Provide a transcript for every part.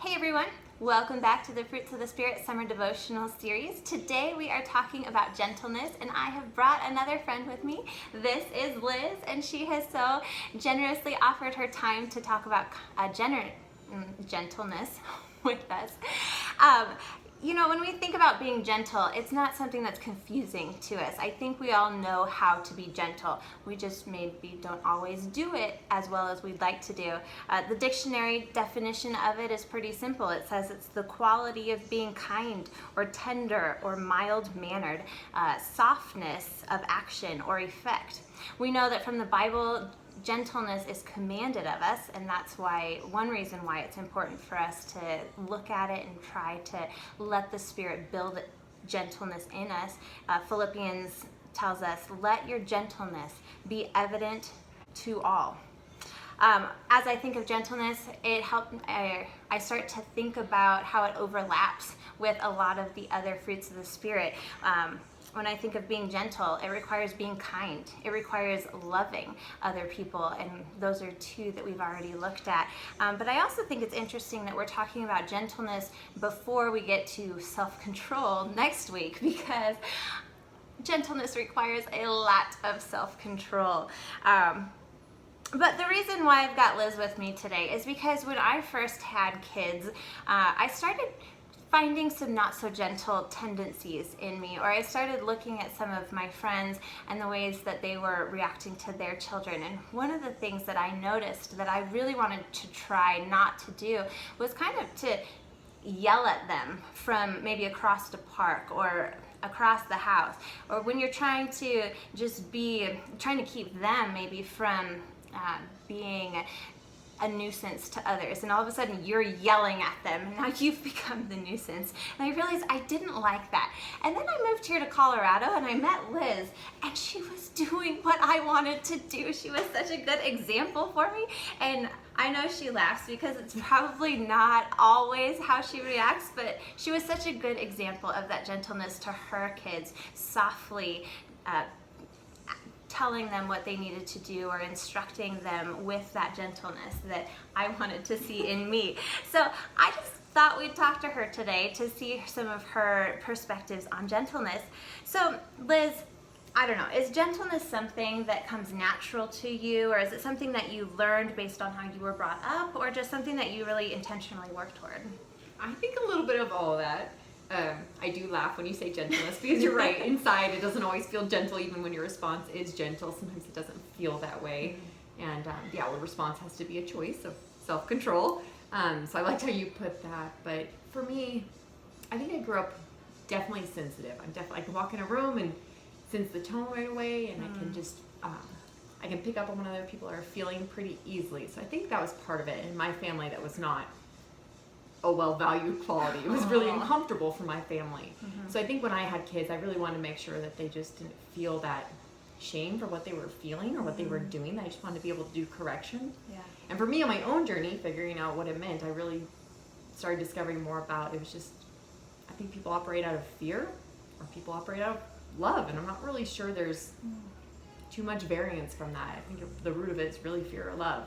Hey everyone, welcome back to the Fruits of the Spirit Summer Devotional Series. Today we are talking about gentleness, and I have brought another friend with me. This is Liz, and she has so generously offered her time to talk about gentleness with us. When we think about being gentle, it's not something that's confusing to us. I think we all know how to be gentle. We just maybe don't always do it as well as we'd like to do. The dictionary definition of it is pretty simple. It says it's the quality of being kind or tender or mild-mannered, softness of action or effect. We know that from the Bible, gentleness is commanded of us, and that's one reason why it's important for us to look at it and try to let the Spirit build gentleness in us. Philippians tells us, let your gentleness be evident to all. As I think of gentleness, I start to think about how it overlaps with a lot of the other fruits of the Spirit. When I think of being gentle, it requires being kind. It requires loving other people, and those are two that we've already looked at. But I also think it's interesting that we're talking about gentleness before we get to self-control next week, because gentleness requires a lot of self-control. But the reason why I've got Liz with me today is because when I first had kids, I started finding some not so gentle tendencies in me, or I started looking at some of my friends and the ways that they were reacting to their children. And one of the things that I noticed that I really wanted to try not to do was kind of to yell at them from maybe across the park or across the house, or when you're trying to trying to keep them maybe from being a nuisance to others, and all of a sudden you're yelling at them, and now you've become the nuisance. And I realized I didn't like that. And then I moved here to Colorado and I met Liz, and she was doing what I wanted to do. She was such a good example for me, and I know she laughs because it's probably not always how she reacts, but she was such a good example of that gentleness to her kids, softly telling them what they needed to do or instructing them with that gentleness that I wanted to see in me. So I just thought we'd talk to her today to see some of her perspectives on gentleness. So Liz, I don't know, is gentleness something that comes natural to you, or is it something that you learned based on how you were brought up, or just something that you really intentionally worked toward? I think a little bit of all of that. I do laugh when you say gentleness, because you're right. Inside, it doesn't always feel gentle, even when your response is gentle. Sometimes it doesn't feel that way. And our response has to be a choice of self-control. So I liked how you put that. But for me, I think I grew up definitely sensitive. I can walk in a room and sense the tone right away, and I can just I can pick up on when other people are feeling pretty easily. So I think that was part of it. In my family, that was not a well-valued quality. It was really uncomfortable for my family. So I think when I had kids, I really wanted to make sure that they just didn't feel that shame for what they were feeling or what they were doing. I just wanted to be able to do correction. Yeah. And for me, on my own journey, figuring out what it meant, I really started discovering more about it. Was just, I think people operate out of fear, or people operate out of love, and I'm not really sure there's too much variance from that. I think the root of it is really fear or love.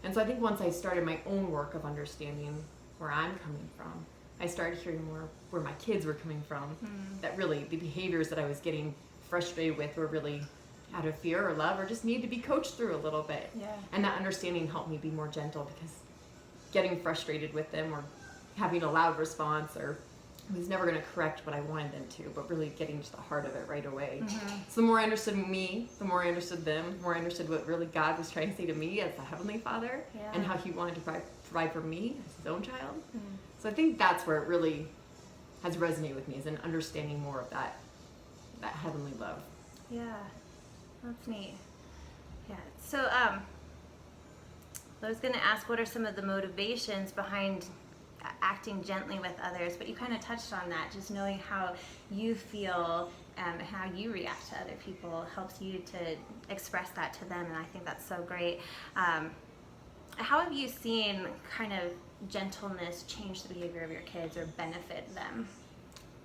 And so I think once I started my own work of understanding where I'm coming from, I started hearing more where my kids were coming from, that really the behaviors that I was getting frustrated with were really out of fear or love, or just need to be coached through a little bit. Yeah. And that understanding helped me be more gentle, because getting frustrated with them or having a loud response or was never going to correct what I wanted them to, but really getting to the heart of it right away. So the more I understood me, the more I understood them, the more I understood what really God was trying to say to me as the Heavenly Father, and how He wanted to provide for me as His own child. So I think that's where it really has resonated with me, is an understanding more of that heavenly love. Yeah, that's neat. Yeah. So I was going to ask, what are some of the motivations behind acting gently with others, but you kind of touched on that. Just knowing how you feel and how you react to other people helps you to express that to them, and I think that's so great. How have you seen kind of gentleness change the behavior of your kids or benefit them?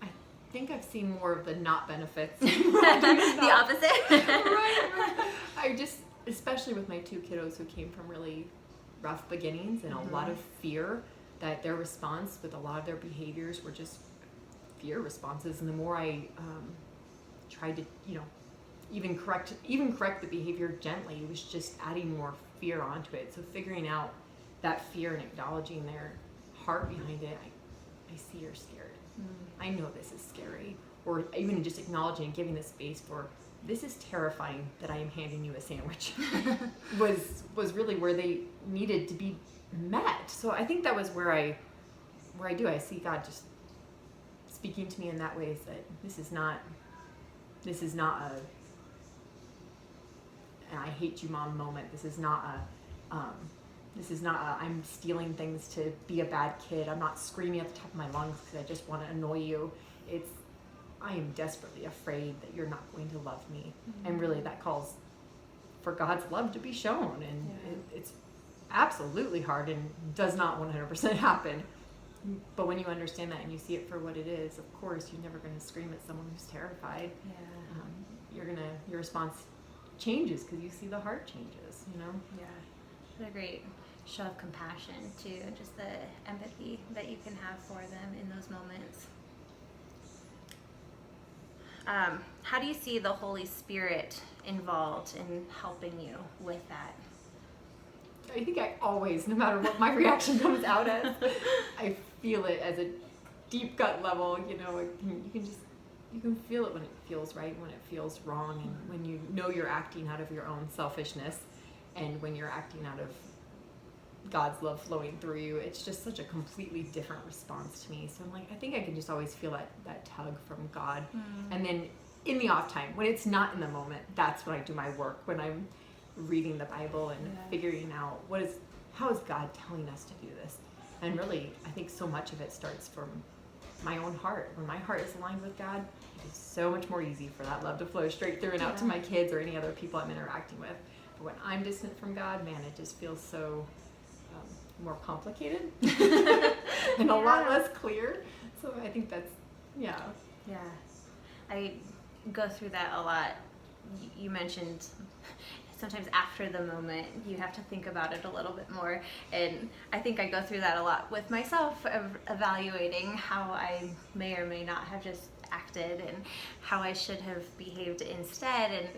I think I've seen more of the not benefits. The opposite? Right. I just, especially with my two kiddos who came from really rough beginnings and a lot of fear, that their response with a lot of their behaviors were just fear responses. And the more I tried to, even correct the behavior gently, it was just adding more fear onto it. So figuring out that fear and acknowledging their heart behind it, I see you're scared. I know this is scary. Or even just acknowledging and giving the space for, this is terrifying that I am handing you a sandwich, was really where they needed to be met. So I think that was where I see God just speaking to me in that way, is that this is not an I hate you mom moment. This is not a I'm stealing things to be a bad kid. I'm not screaming at the top of my lungs because I just want to annoy you. It's, I am desperately afraid that you're not going to love me. And really that calls for God's love to be shown. And it's absolutely hard and does not 100% happen. But when you understand that and you see it for what it is, of course, you're never going to scream at someone who's terrified. Your response changes because you see the heart changes, Yeah. What a great show of compassion too, and just the empathy that you can have for them in those moments. How do you see the Holy Spirit involved in helping you with that? I think I always, no matter what my reaction comes out as, I feel it as a deep gut level. You can feel it when it feels right, when it feels wrong, and when you know you're acting out of your own selfishness, and when you're acting out of God's love flowing through you. It's just such a completely different response to me. So I'm like, I think I can just always feel that tug from God. And then in the off time, when it's not in the moment, that's when I do my work, when I'm reading the Bible and figuring out how is God telling us to do this. And really, I think so much of it starts from my own heart. When my heart is aligned with God, it's so much more easy for that love to flow straight through and out to my kids or any other people I'm interacting with. But when I'm distant from God, man, it just feels so more complicated and a lot less clear. So I think that's, Yeah, I go through that a lot. You mentioned sometimes after the moment you have to think about it a little bit more, and I think I go through that a lot with myself, of evaluating how I may or may not have just acted and how I should have behaved instead. And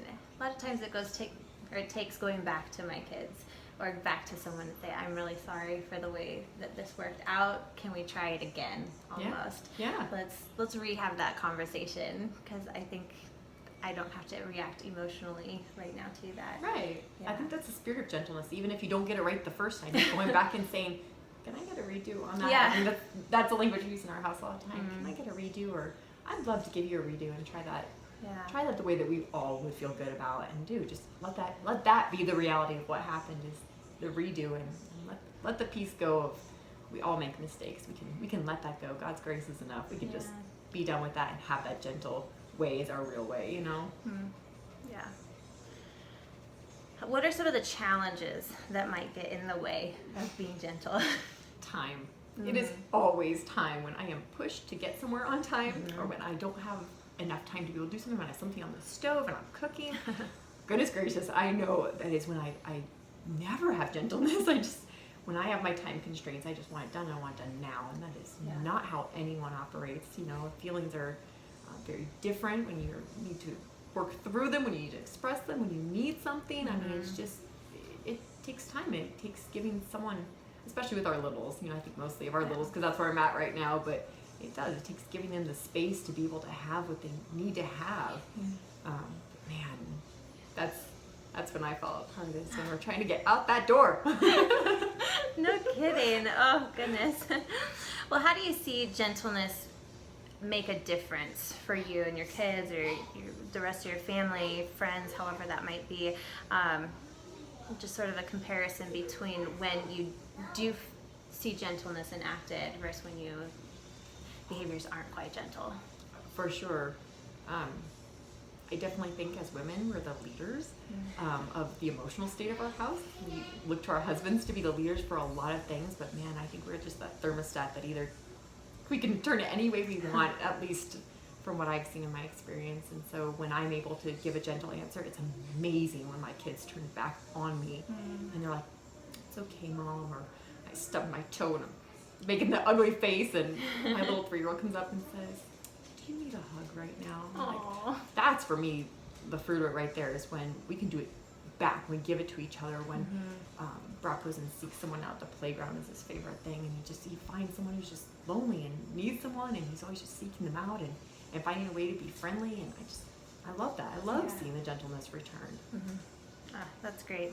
a lot of times it takes going back to my kids or back to someone and say, I'm really sorry for the way that this worked out. Can we try it again? Almost. Yeah. Let's rehab that conversation, because I think I don't have to react emotionally right now to that. Right. Yeah. I think that's the spirit of gentleness. Even if you don't get it right the first time, going back and saying, can I get a redo on that? Yeah. I mean, that's a language we use in our house all the time. Can I get a redo? Or I'd love to give you a redo and try that. Yeah. Try that the way that we all would feel good about, and do. Just let that be the reality of what happened, is the redo, and let the peace go of, we all make mistakes. We can let that go. God's grace is enough. We can just be done with that and have that gentle way is our real way, Yeah. What are some of the challenges that might get in the way of being gentle? Time. It is always time when I am pushed to get somewhere on time, or when I don't have enough time to be able to do something, when I have something on the stove and I'm cooking. Goodness gracious, I know that is when I never have gentleness. When I have my time constraints, I just want it done. I want it done now, and that is not how anyone operates. Feelings are very different when you need to work through them, when you need to express them, when you need something. I mean, it's just, it takes time. It takes giving someone, especially with our littles, I think mostly of our littles, because that's where I'm at right now, but it does. It takes giving them the space to be able to have what they need to have. Man, that's when I fall apart, is when we're trying to get out that door. No kidding. Oh, goodness. Well, how do you see gentleness make a difference for you and your kids, or the rest of your family, friends, however that might be? Just sort of a comparison between when you do see gentleness enacted versus when behaviors aren't quite gentle. For sure. I definitely think as women, we're the leaders of the emotional state of our house. We look to our husbands to be the leaders for a lot of things, but man, I think we're just that thermostat that either we can turn it any way we want, at least from what I've seen in my experience. And so when I'm able to give a gentle answer, it's amazing when my kids turn back on me and they're like, it's okay, Mom, or I stubbed my toe and I'm making the ugly face, and my little 3-year-old comes up and says, "Do you need a hug right now?" I'm like, that's for me the fruit of it right there, is when we can do it back, we give it to each other. When Brock goes and seeks someone out at the playground is his favorite thing, and he finds someone who's just lonely and needs someone, and he's always just seeking them out and finding a way to be friendly, and I love that. I love seeing the gentleness returned. That's great.